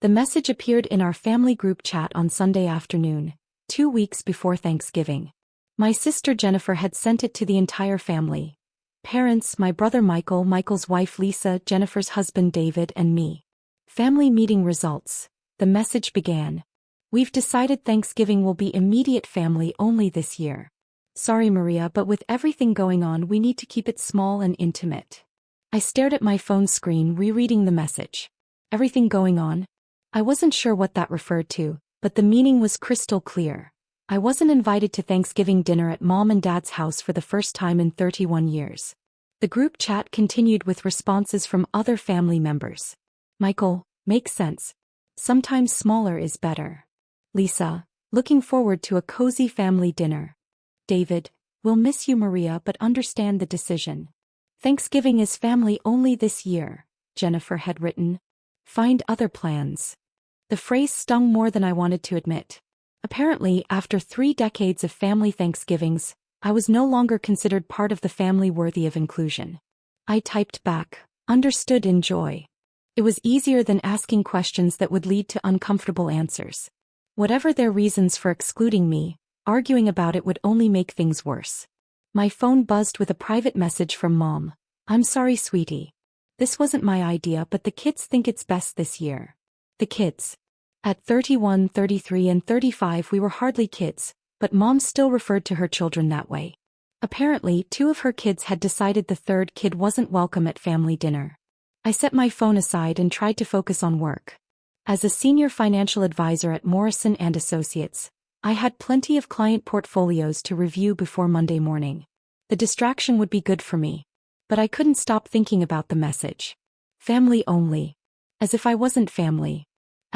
The message appeared in our family group chat on Sunday afternoon, 2 weeks before Thanksgiving. My sister Jennifer had sent it to the entire family. Parents, my brother Michael, Michael's wife Lisa, Jennifer's husband David, and me. Family meeting results. The message began. We've decided Thanksgiving will be immediate family only this year. Sorry Maria, but with everything going on we need to keep it small and intimate. I stared at my phone screen rereading the message. Everything going on? I wasn't sure what that referred to, but the meaning was crystal clear. I wasn't invited to Thanksgiving dinner at Mom and Dad's house for the first time in 31 years. The group chat continued with responses from other family members. Michael, makes sense. Sometimes smaller is better. Lisa, looking forward to a cozy family dinner. David, we'll miss you Maria but understand the decision. Thanksgiving is family only this year, Jennifer had written. Find other plans. The phrase stung more than I wanted to admit. Apparently, after 3 decades of family Thanksgivings, I was no longer considered part of the family worthy of inclusion. I typed back, understood in joy. It was easier than asking questions that would lead to uncomfortable answers. Whatever their reasons for excluding me, arguing about it would only make things worse. My phone buzzed with a private message from Mom. I'm sorry sweetie. This wasn't my idea but the kids think it's best this year. The kids. At 31, 33 and 35 we were hardly kids, but Mom still referred to her children that way. Apparently 2 of her kids had decided the 3rd kid wasn't welcome at family dinner. I set my phone aside and tried to focus on work. As a senior financial advisor at Morrison & Associates, I had plenty of client portfolios to review before Monday morning. The distraction would be good for me. But I couldn't stop thinking about the message. Family only. As if I wasn't family.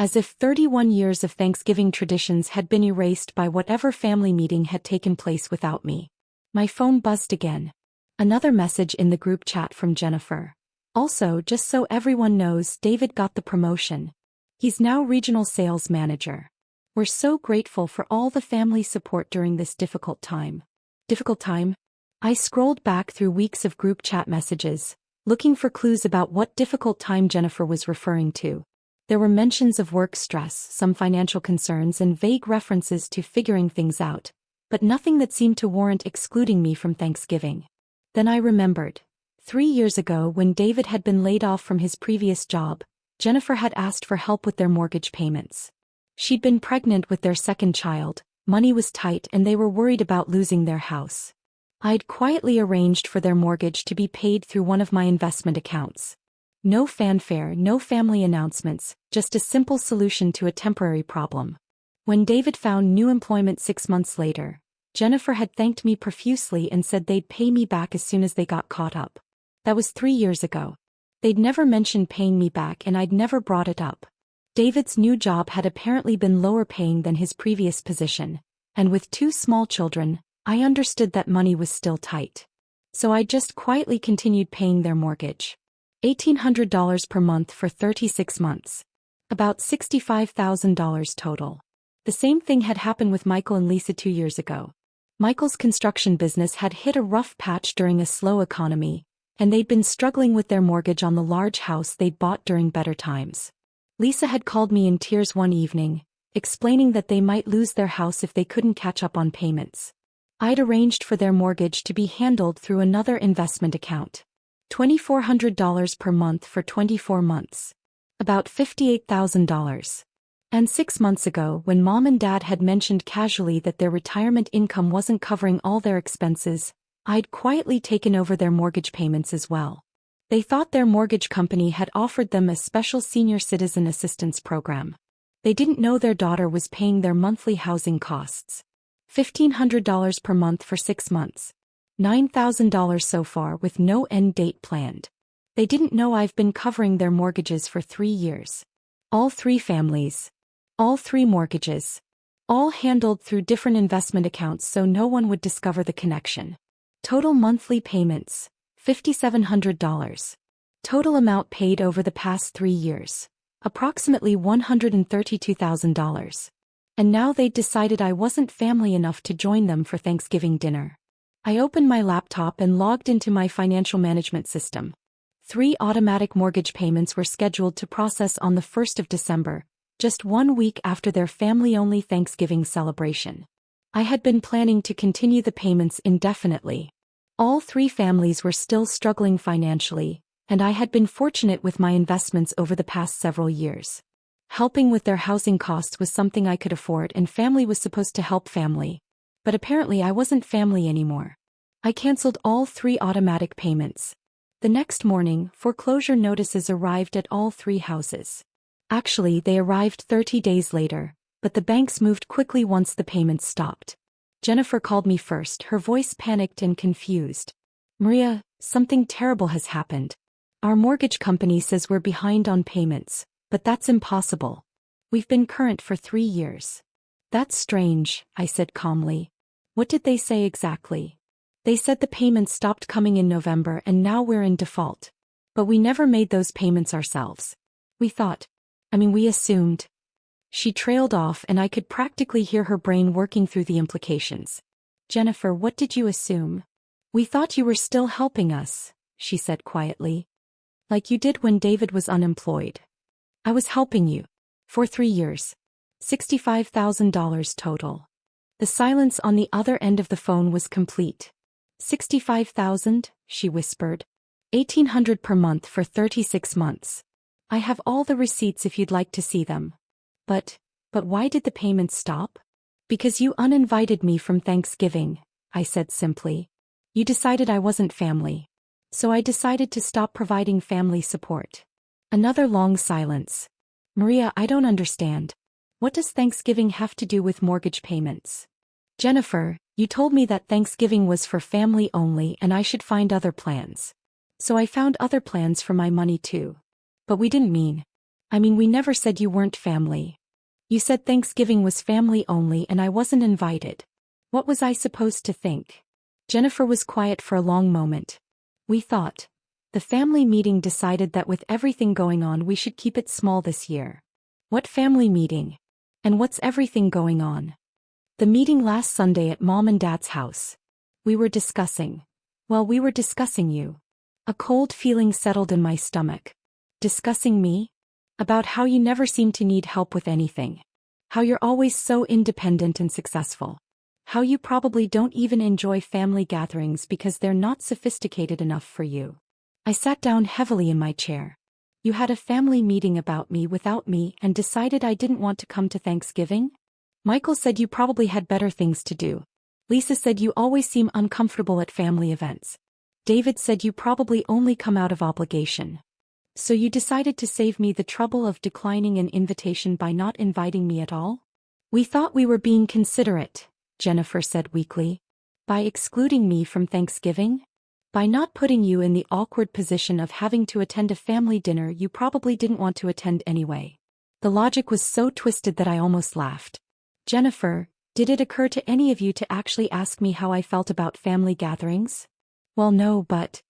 As if 31 years of Thanksgiving traditions had been erased by whatever family meeting had taken place without me. My phone buzzed again. Another message in the group chat from Jennifer. Also, just so everyone knows, David got the promotion. He's now regional sales manager. We're so grateful for all the family support during this difficult time. Difficult time? I scrolled back through weeks of group chat messages, looking for clues about what difficult time Jennifer was referring to. There were mentions of work stress, some financial concerns and vague references to figuring things out, but nothing that seemed to warrant excluding me from Thanksgiving. Then I remembered. 3 years ago when David had been laid off from his previous job, Jennifer had asked for help with their mortgage payments. She'd been pregnant with their 2nd child, money was tight and they were worried about losing their house. I'd quietly arranged for their mortgage to be paid through one of my investment accounts. No fanfare, no family announcements, just a simple solution to a temporary problem. When David found new employment 6 months later, Jennifer had thanked me profusely and said they'd pay me back as soon as they got caught up. That was 3 years ago. They'd never mentioned paying me back and I'd never brought it up. David's new job had apparently been lower paying than his previous position, and with 2 small children, I understood that money was still tight. So I just quietly continued paying their mortgage. $1,800 per month for 36 months. About $65,000 total. The same thing had happened with Michael and Lisa 2 years ago. Michael's construction business had hit a rough patch during a slow economy, and they'd been struggling with their mortgage on the large house they'd bought during better times. Lisa had called me in tears one evening, explaining that they might lose their house if they couldn't catch up on payments. I'd arranged for their mortgage to be handled through another investment account. $2,400 per month for 24 months. About $58,000. And 6 months ago, when Mom and Dad had mentioned casually that their retirement income wasn't covering all their expenses, I'd quietly taken over their mortgage payments as well. They thought their mortgage company had offered them a special senior citizen assistance program. They didn't know their daughter was paying their monthly housing costs. $1,500 per month for 6 months. $9,000 so far with no end date planned. They didn't know I've been covering their mortgages for 3 years. All 3 families. All 3 mortgages. All handled through different investment accounts so no one would discover the connection. Total monthly payments, $5,700. Total amount paid over the past 3 years, approximately $132,000. And now they'd decided I wasn't family enough to join them for Thanksgiving dinner. I opened my laptop and logged into my financial management system. 3 automatic mortgage payments were scheduled to process on the 1st of December, just 1 week after their family-only Thanksgiving celebration. I had been planning to continue the payments indefinitely. All three families were still struggling financially, and I had been fortunate with my investments over the past several years. Helping with their housing costs was something I could afford, and family was supposed to help family. But apparently I wasn't family anymore. I canceled all three automatic payments. The next morning, foreclosure notices arrived at all three houses. Actually, they arrived 30 days later, but the banks moved quickly once the payments stopped. Jennifer called me first, her voice panicked and confused. "Maria, something terrible has happened. Our mortgage company says we're behind on payments, but that's impossible. We've been current for 3 years." "That's strange," I said calmly. "What did they say exactly?" "They said the payments stopped coming in November and now we're in default. But we never made those payments ourselves. We assumed." She trailed off and I could practically hear her brain working through the implications. "Jennifer, what did you assume?" "We thought you were still helping us," she said quietly. "Like you did when David was unemployed." "I was helping you. For 3 years. $65,000 total." The silence on the other end of the phone was complete. "65,000, she whispered. $1,800 per month for 36 months. I have all the receipts if you'd like to see them." But why did the payments stop?" "Because you uninvited me from Thanksgiving," I said simply. "You decided I wasn't family. So I decided to stop providing family support." Another long silence. "Maria, I don't understand. What does Thanksgiving have to do with mortgage payments?" "Jennifer, you told me that Thanksgiving was for family only and I should find other plans. So I found other plans for my money too. But we didn't mean. We never said you weren't family. You said Thanksgiving was family only and I wasn't invited. What was I supposed to think?" Jennifer was quiet for a long moment. "We thought. The family meeting decided that with everything going on we should keep it small this year." "What family meeting? And what's everything going on?" "The meeting last Sunday at Mom and Dad's house. We were discussing you." A cold feeling settled in my stomach. "Discussing me? About how you never seem to need help with anything. How you're always so independent and successful. How you probably don't even enjoy family gatherings because they're not sophisticated enough for you." I sat down heavily in my chair. "You had a family meeting about me without me and decided I didn't want to come to Thanksgiving? Michael said you probably had better things to do. Lisa said you always seem uncomfortable at family events. David said you probably only come out of obligation. So you decided to save me the trouble of declining an invitation by not inviting me at all?" "We thought we were being considerate," Jennifer said weakly. "By excluding me from Thanksgiving? By not putting you in the awkward position of having to attend a family dinner you probably didn't want to attend anyway." The logic was so twisted that I almost laughed. "Jennifer, did it occur to any of you to actually ask me how I felt about family gatherings?" "Well, no, but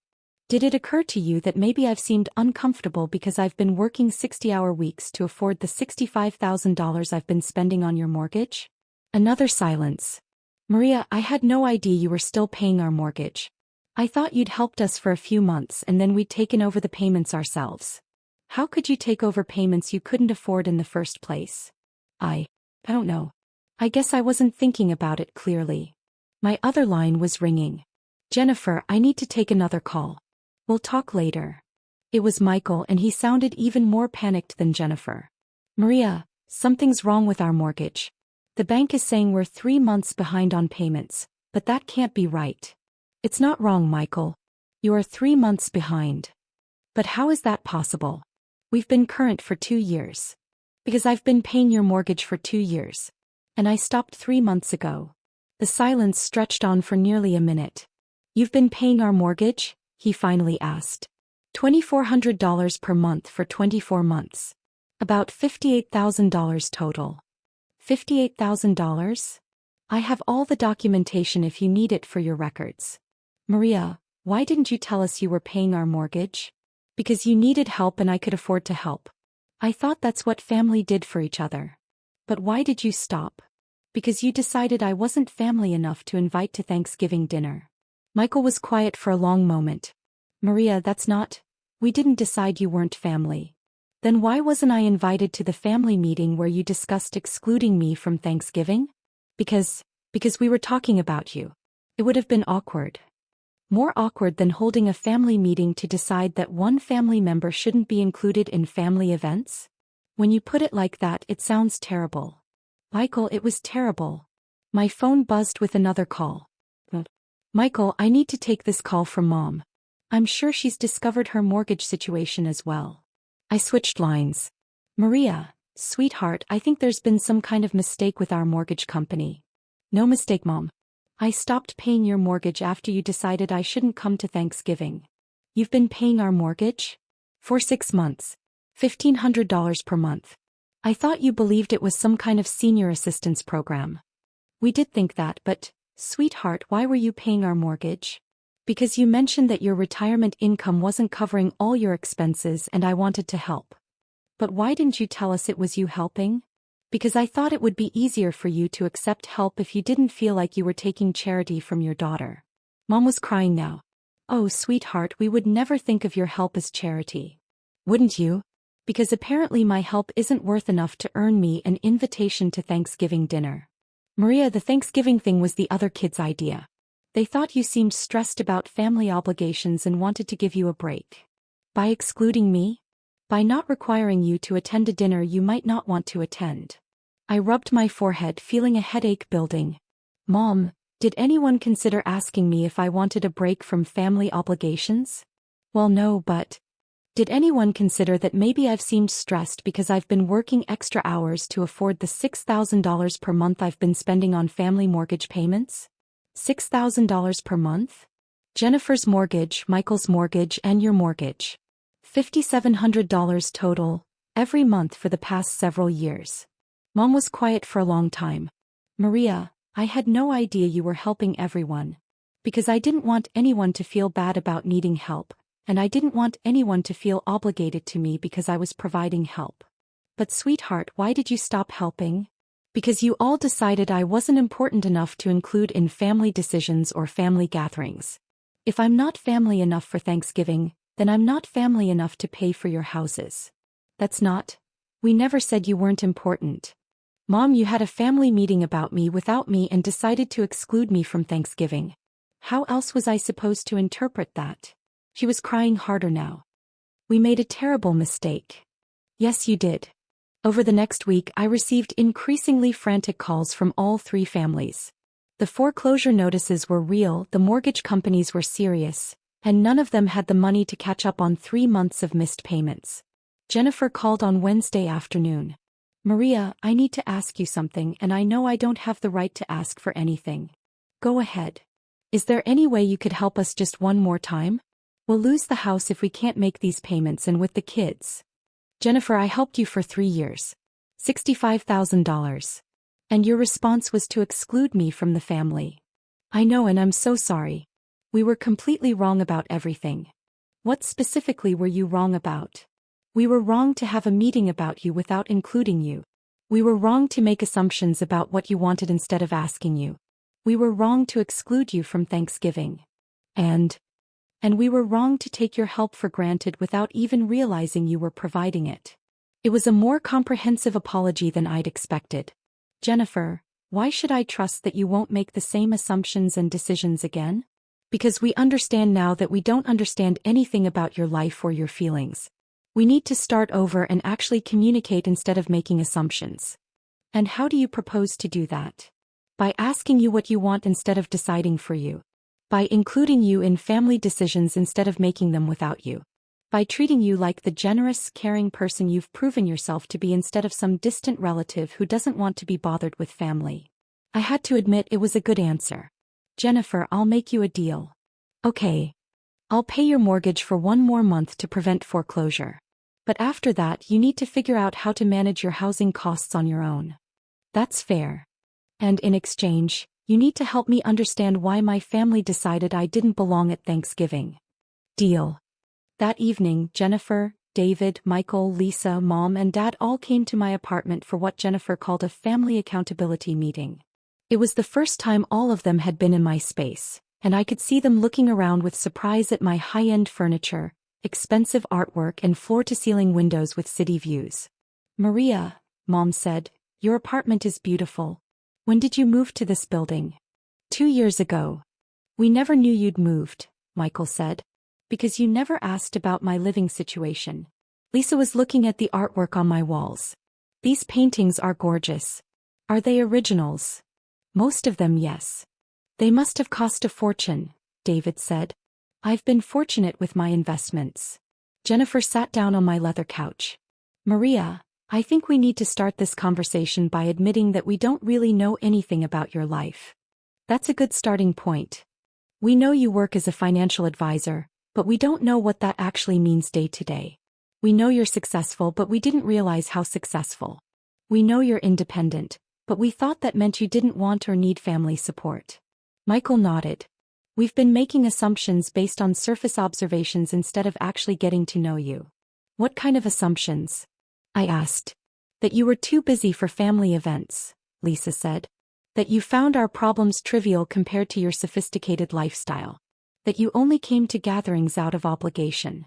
did it occur to you that maybe I've seemed uncomfortable because I've been working 60-hour weeks to afford the $65,000 I've been spending on your mortgage?" Another silence. "Maria, I had no idea you were still paying our mortgage. I thought you'd helped us for a few months and then we'd taken over the payments ourselves. How could you take over payments you couldn't afford in the first place?" I don't know. I guess I wasn't thinking about it clearly." My other line was ringing. "Jennifer, I need to take another call. We'll talk later." It was Michael and he sounded even more panicked than Jennifer. "Maria, something's wrong with our mortgage. The bank is saying we're 3 months behind on payments, but that can't be right." "It's not wrong, Michael. You are 3 months behind." "But how is that possible? We've been current for 2 years. Because I've been paying your mortgage for 2 years. And I stopped 3 months ago." The silence stretched on for nearly a minute. "You've been paying our mortgage?" he finally asked. $2,400 per month for 24 months. About $58,000 total. $58,000? I have all the documentation if you need it for your records. "Maria, why didn't you tell us you were paying our mortgage?" "Because you needed help and I could afford to help. I thought that's what family did for each other." "But why did you stop?" "Because you decided I wasn't family enough to invite to Thanksgiving dinner." Michael was quiet for a long moment. "Maria, we didn't decide you weren't family. Then why wasn't I invited to the family meeting where you discussed excluding me from Thanksgiving? Because we were talking about you. It would have been awkward. More awkward than holding a family meeting to decide that one family member shouldn't be included in family events? When you put it like that, it sounds terrible. Michael, it was terrible. My phone buzzed with another call. Michael, I need to take this call from Mom. I'm sure she's discovered her mortgage situation as well. I switched lines. Maria, sweetheart, I think there's been some kind of mistake with our mortgage company. No mistake, Mom. I stopped paying your mortgage after you decided I shouldn't come to Thanksgiving. You've been paying our mortgage? For 6 months. $1,500 per month. I thought you believed it was some kind of senior assistance program. We did think that, but, sweetheart, why were you paying our mortgage? Because you mentioned that your retirement income wasn't covering all your expenses and I wanted to help. But why didn't you tell us it was you helping? Because I thought it would be easier for you to accept help if you didn't feel like you were taking charity from your daughter. Mom was crying now. Oh, sweetheart, we would never think of your help as charity. Wouldn't you? Because apparently my help isn't worth enough to earn me an invitation to Thanksgiving dinner. Maria, the Thanksgiving thing was the other kids' idea. They thought you seemed stressed about family obligations and wanted to give you a break. By excluding me? By not requiring you to attend a dinner you might not want to attend. I rubbed my forehead, feeling a headache building. Mom, did anyone consider asking me if I wanted a break from family obligations? Well, no, but did anyone consider that maybe I've seemed stressed because I've been working extra hours to afford the $6,000 per month I've been spending on family mortgage payments? $6,000 per month? Jennifer's mortgage, Michael's mortgage, and your mortgage. $5,700 total, every month for the past several years. Mom was quiet for a long time. Maria, I had no idea you were helping everyone. Because I didn't want anyone to feel bad about needing help, and I didn't want anyone to feel obligated to me because I was providing help. But sweetheart, why did you stop helping? Because you all decided I wasn't important enough to include in family decisions or family gatherings. If I'm not family enough for Thanksgiving, then I'm not family enough to pay for your houses. That's not. We never said you weren't important. Mom, you had a family meeting about me without me and decided to exclude me from Thanksgiving. How else was I supposed to interpret that? She was crying harder now. We made a terrible mistake. Yes, you did. Over the next week, I received increasingly frantic calls from all 3 families. The foreclosure notices were real, the mortgage companies were serious, and none of them had the money to catch up on 3 months of missed payments. Jennifer called on Wednesday afternoon. Maria, I need to ask you something and I know I don't have the right to ask for anything. Go ahead. Is there any way you could help us just one more time? We'll lose the house if we can't make these payments and with the kids. Jennifer, I helped you for 3 years. $65,000. And your response was to exclude me from the family. I know and I'm so sorry. We were completely wrong about everything. What specifically were you wrong about? We were wrong to have a meeting about you without including you. We were wrong to make assumptions about what you wanted instead of asking you. We were wrong to exclude you from Thanksgiving. And we were wrong to take your help for granted without even realizing you were providing it. It was a more comprehensive apology than I'd expected. Jennifer, why should I trust that you won't make the same assumptions and decisions again? Because we understand now that we don't understand anything about your life or your feelings. We need to start over and actually communicate instead of making assumptions. And how do you propose to do that? By asking you what you want instead of deciding for you. By including you in family decisions instead of making them without you. By treating you like the generous, caring person you've proven yourself to be instead of some distant relative who doesn't want to be bothered with family. I had to admit it was a good answer. Jennifer, I'll make you a deal. Okay. I'll pay your mortgage for 1 more month to prevent foreclosure. But after that you need to figure out how to manage your housing costs on your own. That's fair. And in exchange, you need to help me understand why my family decided I didn't belong at Thanksgiving. Deal. That evening, Jennifer, David, Michael, Lisa, Mom, and Dad all came to my apartment for what Jennifer called a family accountability meeting. It was the first time all of them had been in my space, and I could see them looking around with surprise at my high-end furniture, expensive artwork and floor-to-ceiling windows with city views. Maria, Mom said, your apartment is beautiful. When did you move to this building? 2 years ago. We never knew you'd moved, Michael said. Because you never asked about my living situation. Lisa was looking at the artwork on my walls. These paintings are gorgeous. Are they originals? Most of them, yes. They must have cost a fortune, David said. I've been fortunate with my investments. Jennifer sat down on my leather couch. Maria, I think we need to start this conversation by admitting that we don't really know anything about your life. That's a good starting point. We know you work as a financial advisor, but we don't know what that actually means day to day. We know you're successful, but we didn't realize how successful. We know you're independent, but we thought that meant you didn't want or need family support. Michael nodded. We've been making assumptions based on surface observations instead of actually getting to know you. What kind of assumptions? I asked. That you were too busy for family events, Lisa said. That you found our problems trivial compared to your sophisticated lifestyle. That you only came to gatherings out of obligation.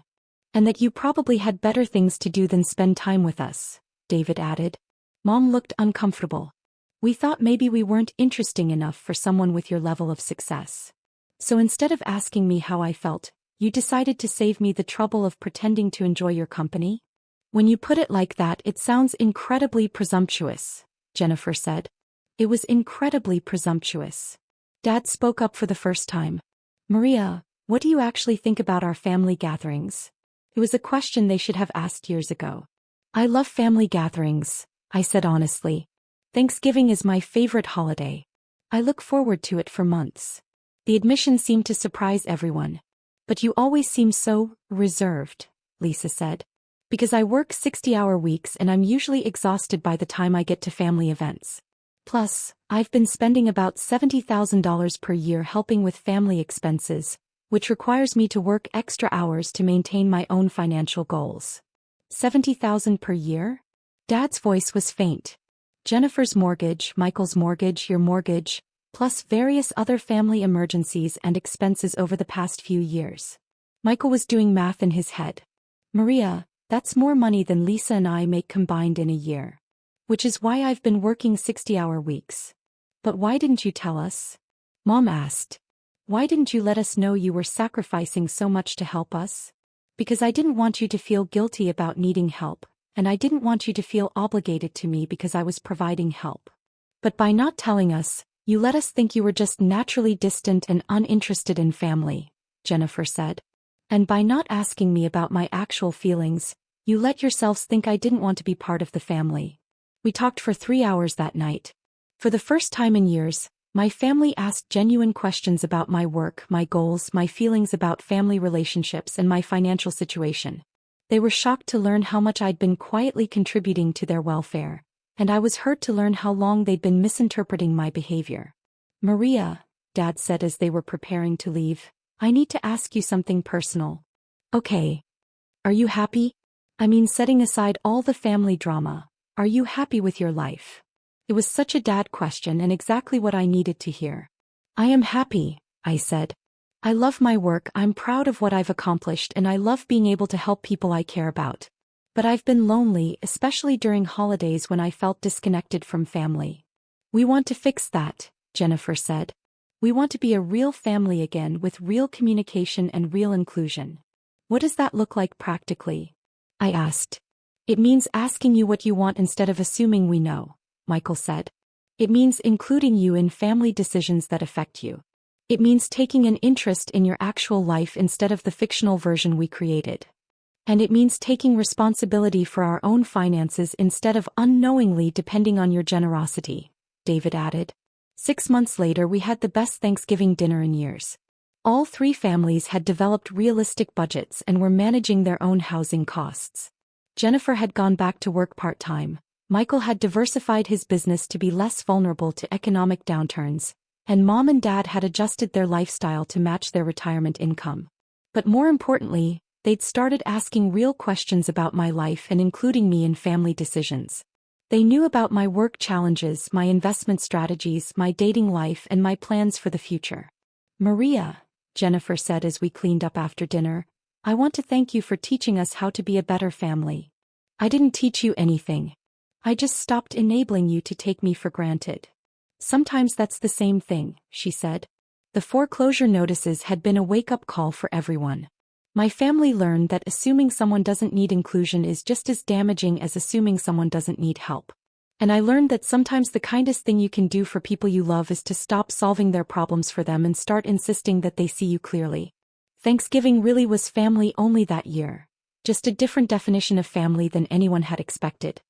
And that you probably had better things to do than spend time with us, David added. Mom looked uncomfortable. We thought maybe we weren't interesting enough for someone with your level of success. So instead of asking me how I felt, you decided to save me the trouble of pretending to enjoy your company? When you put it like that, it sounds incredibly presumptuous, Jennifer said. It was incredibly presumptuous. Dad spoke up for the first time. Maria, what do you actually think about our family gatherings? It was a question they should have asked years ago. I love family gatherings, I said honestly. Thanksgiving is my favorite holiday. I look forward to it for months. The admission seemed to surprise everyone. But you always seem so reserved, Lisa said. Because I work 60-hour weeks and I'm usually exhausted by the time I get to family events. Plus, I've been spending about $70,000 per year helping with family expenses, which requires me to work extra hours to maintain my own financial goals. $70,000 per year? Dad's voice was faint. Jennifer's mortgage, Michael's mortgage, your mortgage, plus various other family emergencies and expenses over the past few years. Michael was doing math in his head. Maria, that's more money than Lisa and I make combined in a year. Which is why I've been working 60-hour weeks. But why didn't you tell us? Mom asked. Why didn't you let us know you were sacrificing so much to help us? Because I didn't want you to feel guilty about needing help, and I didn't want you to feel obligated to me because I was providing help. But by not telling us, you let us think you were just naturally distant and uninterested in family, Jennifer said. And by not asking me about my actual feelings, you let yourselves think I didn't want to be part of the family. We talked for 3 hours that night. For the first time in years, my family asked genuine questions about my work, my goals, my feelings about family relationships, and my financial situation. They were shocked to learn how much I'd been quietly contributing to their welfare, and I was hurt to learn how long they'd been misinterpreting my behavior. Maria, Dad said as they were preparing to leave, I need to ask you something personal. Okay. Are you happy? I mean, setting aside all the family drama, are you happy with your life? It was such a dad question and exactly what I needed to hear. I am happy, I said. I love my work, I'm proud of what I've accomplished, and I love being able to help people I care about. But I've been lonely, especially during holidays when I felt disconnected from family. We want to fix that, Jennifer said. We want to be a real family again with real communication and real inclusion. What does that look like practically? I asked. It means asking you what you want instead of assuming we know, Michael said. It means including you in family decisions that affect you. It means taking an interest in your actual life instead of the fictional version we created. And it means taking responsibility for our own finances instead of unknowingly depending on your generosity, David added. 6 months later, we had the best Thanksgiving dinner in years. All 3 families had developed realistic budgets and were managing their own housing costs. Jennifer had gone back to work part-time, Michael had diversified his business to be less vulnerable to economic downturns, and Mom and Dad had adjusted their lifestyle to match their retirement income. But more importantly, they'd started asking real questions about my life and including me in family decisions. They knew about my work challenges, my investment strategies, my dating life, and my plans for the future. Maria, Jennifer said as we cleaned up after dinner, I want to thank you for teaching us how to be a better family. I didn't teach you anything. I just stopped enabling you to take me for granted. Sometimes that's the same thing, she said. The foreclosure notices had been a wake-up call for everyone. My family learned that assuming someone doesn't need inclusion is just as damaging as assuming someone doesn't need help. And I learned that sometimes the kindest thing you can do for people you love is to stop solving their problems for them and start insisting that they see you clearly. Thanksgiving really was family only that year. Just a different definition of family than anyone had expected.